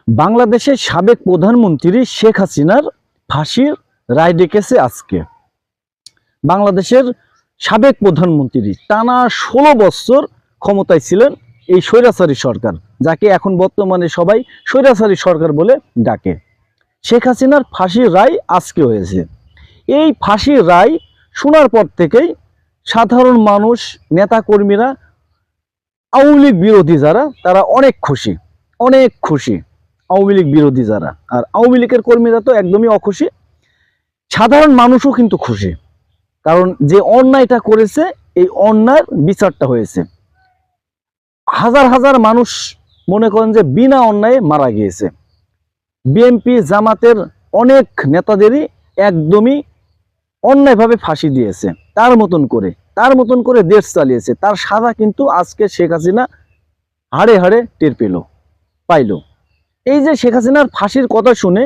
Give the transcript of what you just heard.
বাংলাদেশের সাবেক প্রধানমন্ত্রী শেখ হাসিনার ফাঁসির রায় ডেকেছে আজকে। বাংলাদেশের সাবেক প্রধানমন্ত্রী টানা 16 বছর ক্ষমতায় ছিলেন এই স্বৈরাচারী সরকার, যাকে এখন বর্তমানে সবাই স্বৈরাচারী সরকার বলে ডাকে। শেখ হাসিনার ফাঁসির রায় আজকে হয়েছে। এই ফাঁসির রায় শোনার পর থেকেই সাধারণ মানুষ, নেতাকর্মীরা, আওয়ামী লীগ বিরোধী যারা, তারা অনেক খুশি, অনেক খুশি। আওয়ামী লীগ বিরোধী যারা, আর আওয়ামী লীগের কর্মীরা তো একদমই অখুশি। সাধারণ মানুষও কিন্তু খুশি, কারণ যে অন্যায়টা করেছে এই অন্যায়ের বিচারটা হয়েছে। হাজার হাজার মানুষ মনে করেন যে বিনা অন্যায়ে মারা গিয়েছে। বিএনপি জামাতের অনেক নেতাদেরই একদমই অন্যায়ভাবে ফাঁসি দিয়েছে, তার মতন করে দেশ চালিয়েছে। তার সাজা কিন্তু আজকে শেখ হাসিনা হাড়ে হাড়ে টের পাইল। এই যে শেখ হাসিনার ফাঁসির কথা শুনে